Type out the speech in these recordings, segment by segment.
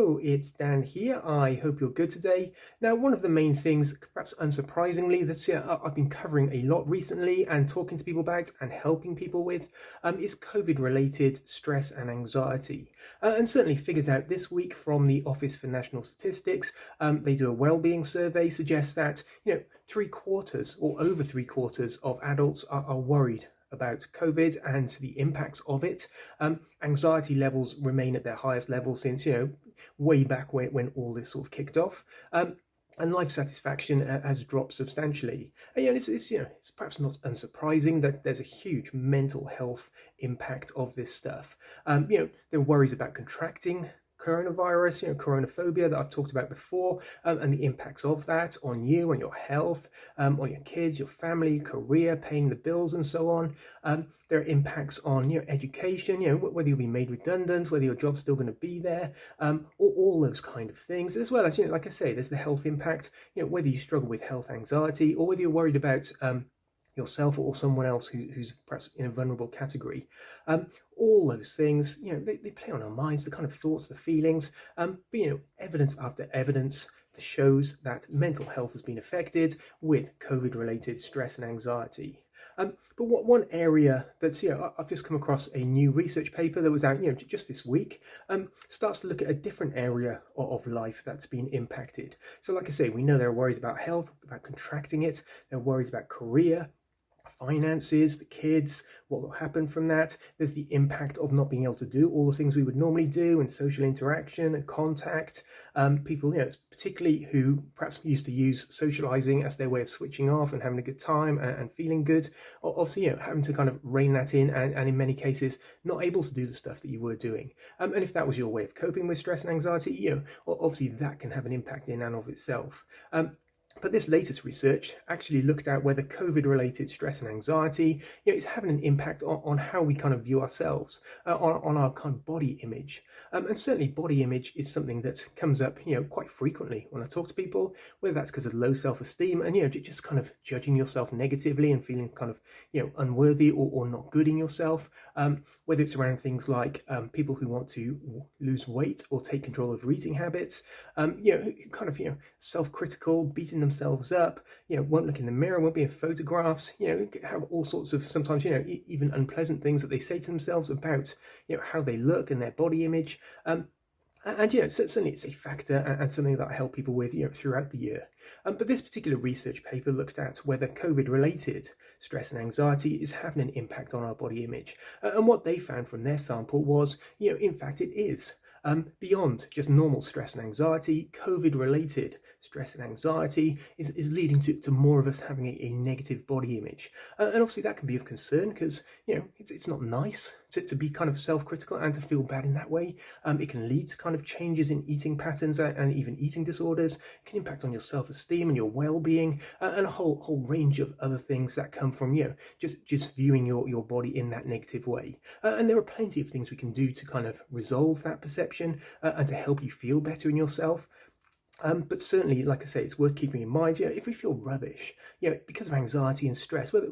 Hello, it's Dan here. I hope you're good today. Now, one of the main things, perhaps unsurprisingly, I've been covering a lot recently and talking to people about and helping people with is COVID-related stress and anxiety. And certainly figures out this week from the Office for National Statistics, they do a well-being survey, suggests that, three quarters or over three quarters of adults are worried about COVID and the impacts of it. Anxiety levels remain at their highest level since, way back when all this sort of kicked off. And life satisfaction has dropped substantially. And, it's perhaps not unsurprising that there's a huge mental health impact of this stuff. There are worries about contracting coronavirus, coronaphobia that I've talked about before, and the impacts of that on you, on your health, on your kids, your family, career, paying the bills, and so on. There are impacts on education, whether you'll be made redundant, whether your job's still going to be there, all those kind of things, as well as, like I say, there's the health impact, whether you struggle with health anxiety or whether you're worried about yourself or someone else who's perhaps in a vulnerable category. All those things, they play on our minds, the kind of thoughts, the feelings, but, evidence after evidence shows that mental health has been affected with COVID-related stress and anxiety. But one area that's, I've just come across a new research paper that was out, just this week, starts to look at a different area of life that's been impacted. So like I say, we know there are worries about health, about contracting it, there are worries about career, finances, the kids, what will happen from that. There's the impact of not being able to do all the things we would normally do and social interaction and contact. People, particularly who perhaps used to use socializing as their way of switching off and having a good time and feeling good. Obviously, having to kind of rein that in and in many cases not able to do the stuff that you were doing. And if that was your way of coping with stress and anxiety, obviously that can have an impact in and of itself. But this latest research actually looked at whether COVID-related stress and anxiety, is having an impact on how we kind of view ourselves, on our kind of body image. And certainly body image is something that comes up, quite frequently when I talk to people, whether that's because of low self-esteem and, just kind of judging yourself negatively and feeling kind of, unworthy or not good in yourself. Whether it's around things like people who want to lose weight or take control of their eating habits, kind of, self-critical, beating themselves up, won't look in the mirror, won't be in photographs, have all sorts of sometimes, even unpleasant things that they say to themselves about, how they look and their body image. And certainly it's a factor and something that I help people with, throughout the year. But this particular research paper looked at whether COVID-related stress and anxiety is having an impact on our body image. And what they found from their sample was, in fact, it is. Beyond just normal stress and anxiety, COVID-related stress and anxiety is leading to more of us having a negative body image. And obviously that can be of concern because, it's not nice to be kind of self-critical and to feel bad in that way. It can lead to kind of changes in eating patterns and even eating disorders. It can impact on your self-esteem and your well-being and a whole range of other things that come from, just viewing your body in that negative way. And there are plenty of things we can do to kind of resolve that perception and to help you feel better in yourself. But certainly, like I say, it's worth keeping in mind, if we feel rubbish, because of anxiety and stress, whether,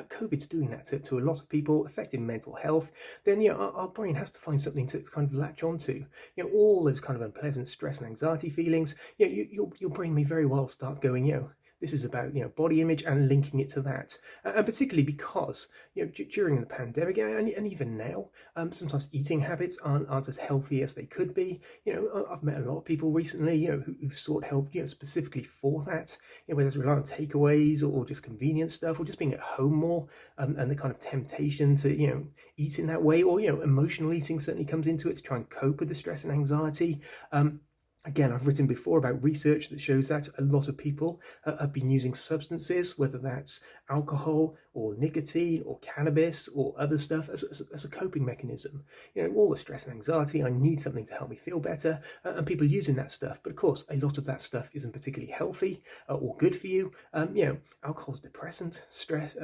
COVID's doing that to a lot of people, affecting mental health, then, our brain has to find something to kind of latch onto. All those kind of unpleasant stress and anxiety feelings, your brain may very well start going, this is about, body image and linking it to that. And particularly because, during the pandemic and even now, sometimes eating habits aren't as healthy as they could be. I've met a lot of people recently, who've sought help, specifically for that, whether it's relying on takeaways or just convenient stuff or just being at home more, and the kind of temptation to, eat in that way, or, emotional eating certainly comes into it to try and cope with the stress and anxiety. Again, I've written before about research that shows that a lot of people have been using substances, whether that's alcohol or nicotine or cannabis or other stuff as a coping mechanism. All the stress and anxiety, I need something to help me feel better, and people using that stuff. But of course, a lot of that stuff isn't particularly healthy or good for you. Alcohol's depressant, stress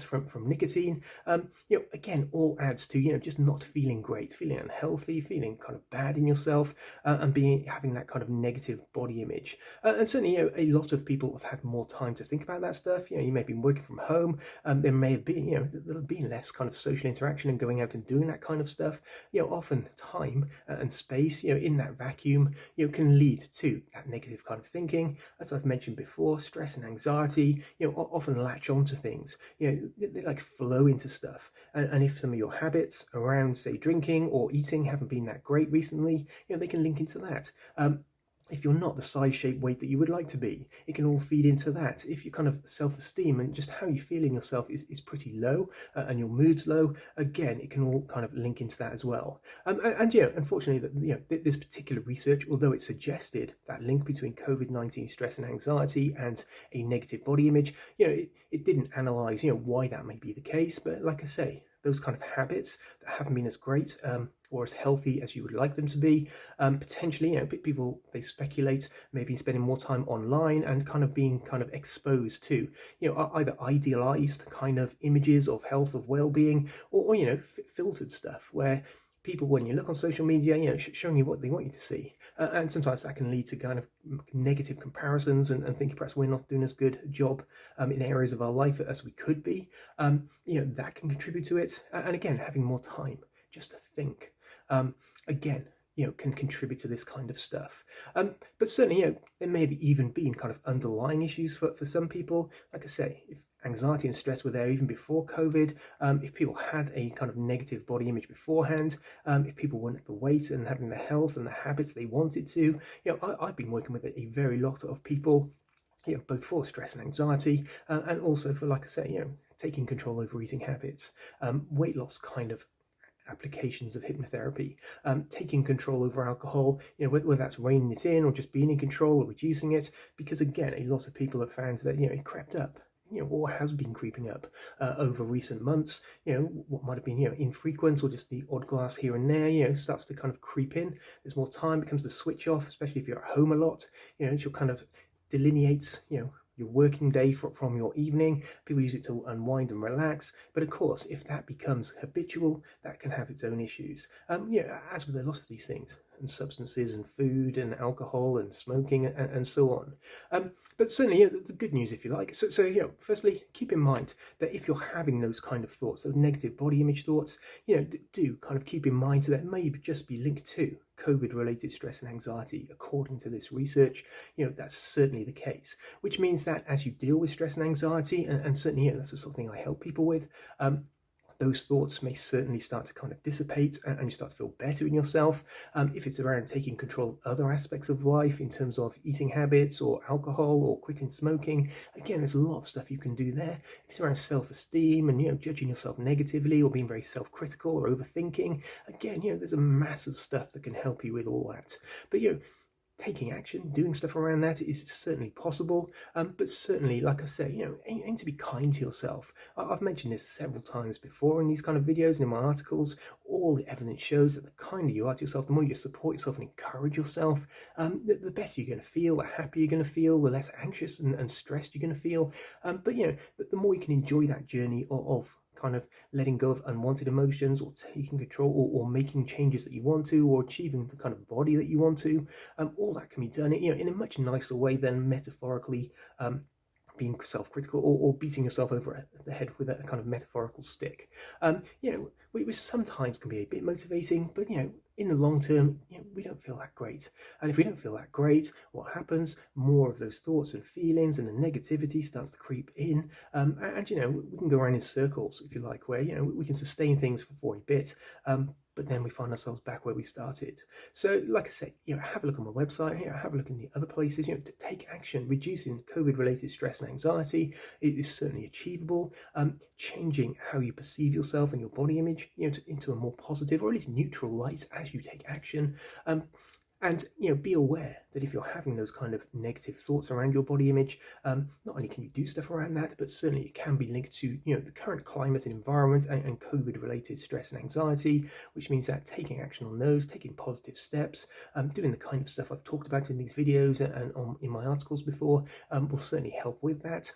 from nicotine, again, all adds to, just not feeling great, feeling unhealthy, feeling kind of bad in yourself, and having that kind of negative body image. And certainly, a lot of people have had more time to think about that stuff. You may be working from from home. There may have been, there'll have been less kind of social interaction and going out and doing that kind of stuff. Often time and space, in that vacuum, can lead to that negative kind of thinking. As I've mentioned before, stress and anxiety, often latch onto things. They like flow into stuff. And if some of your habits around, say, drinking or eating haven't been that great recently, they can link into that. If you're not the size, shape, weight that you would like to be, it can all feed into that. If your kind of self-esteem and just how you feel in yourself is pretty low, and your mood's low, again, it can all kind of link into that as well. Unfortunately, this particular research, although it suggested that link between COVID-19 stress and anxiety and a negative body image, it didn't analyze, why that may be the case. But like I say, those kind of habits that haven't been as great or as healthy as you would like them to be, potentially, people, they speculate, maybe spending more time online and kind of being kind of exposed to, either idealized kind of images of health, of well-being, or filtered stuff where people, when you look on social media, showing you what they want you to see. And sometimes that can lead to kind of negative comparisons and thinking perhaps we're not doing as good a job in areas of our life as we could be. That can contribute to it. And again, having more time just to think, again, can contribute to this kind of stuff. But certainly, there may have even been kind of underlying issues for some people. Like I say, if anxiety and stress were there even before COVID, if people had a kind of negative body image beforehand, if people weren't at the weight and having the health and the habits they wanted to, I've been working with a very lot of people, both for stress and anxiety, and also for, like I say, taking control over eating habits, weight loss kind of applications of hypnotherapy, taking control over alcohol, whether that's reining it in or just being in control or reducing it, because again, a lot of people have found that, it crept up, or has been creeping up over recent months. What might have been, infrequent or just the odd glass here and there, starts to kind of creep in. There's more time, becomes the switch off, especially if you're at home a lot, it kind of delineates, your working day from your evening. People use it to unwind and relax. But of course, if that becomes habitual, that can have its own issues. As with a lot of these things, and substances and food and alcohol and smoking and so on. But certainly, the good news, if you like. So firstly, keep in mind that if you're having those kind of thoughts, those negative body image thoughts, do kind of keep in mind that may just be linked to COVID-related stress and anxiety. According to this research, that's certainly the case, which means that as you deal with stress and anxiety, and certainly, that's the sort of thing I help people with, those thoughts may certainly start to kind of dissipate and you start to feel better in yourself. If it's around taking control of other aspects of life in terms of eating habits or alcohol or quitting smoking, again, there's a lot of stuff you can do there. If it's around self-esteem and, judging yourself negatively or being very self-critical or overthinking, again, there's a massive stuff that can help you with all that. But, taking action, doing stuff around that is certainly possible, but certainly, like I say, aim to be kind to yourself. I've mentioned this several times before in these kind of videos and in my articles. All the evidence shows that the kinder you are to yourself, the more you support yourself and encourage yourself, the better you're going to feel, the happier you're going to feel, the less anxious and stressed you're going to feel. But the more you can enjoy that journey of kind of letting go of unwanted emotions or taking control or making changes that you want to or achieving the kind of body that you want to, all that can be done in a much nicer way than metaphorically being self-critical or beating yourself over the head with a kind of metaphorical stick. Which sometimes can be a bit motivating, but in the long term, we don't feel that great. And if we don't feel that great, what happens? More of those thoughts and feelings and the negativity starts to creep in. And we can go around in circles, if you like, where, we can sustain things for a bit, but then we find ourselves back where we started. So, like I said, have a look on my website, have a look in the other places, to take action. Reducing COVID-related stress and anxiety is certainly achievable. Changing how you perceive yourself and your body image, into a more positive or at least neutral light as you take action. And be aware that if you're having those kind of negative thoughts around your body image, not only can you do stuff around that, but certainly it can be linked to the current climate and environment and COVID-related stress and anxiety, which means that taking action on those, taking positive steps, doing the kind of stuff I've talked about in these videos and in my articles before, will certainly help with that.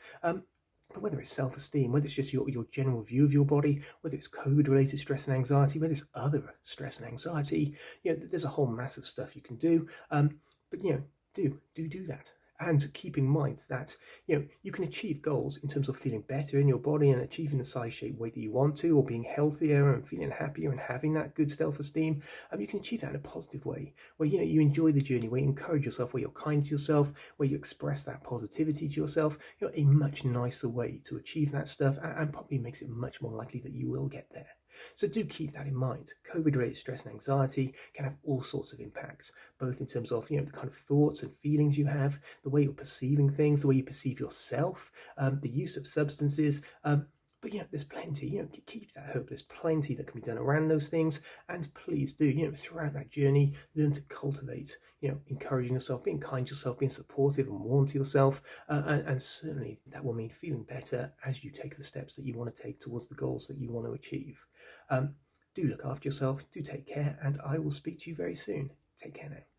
But whether it's self-esteem, whether it's just your general view of your body, whether it's COVID-related stress and anxiety, whether it's other stress and anxiety, there's a whole massive stuff you can do. But do that. And keep in mind that you can achieve goals in terms of feeling better in your body and achieving the size shape weight that you want to, or being healthier and feeling happier and having that good self-esteem. You can achieve that in a positive way, where you enjoy the journey, where you encourage yourself, where you're kind to yourself, where you express that positivity to yourself. A much nicer way to achieve that stuff, and probably makes it much more likely that you will get there. So do keep that in mind. COVID-related stress and anxiety can have all sorts of impacts, both in terms of the kind of thoughts and feelings you have, the way you're perceiving things, the way you perceive yourself, the use of substances. But there's plenty. Keep that hope. There's plenty that can be done around those things, and please do. Throughout that journey, learn to cultivate. Encouraging yourself, being kind to yourself, being supportive and warm to yourself, and certainly that will mean feeling better as you take the steps that you want to take towards the goals that you want to achieve. Do look after yourself. Do take care, and I will speak to you very soon. Take care now.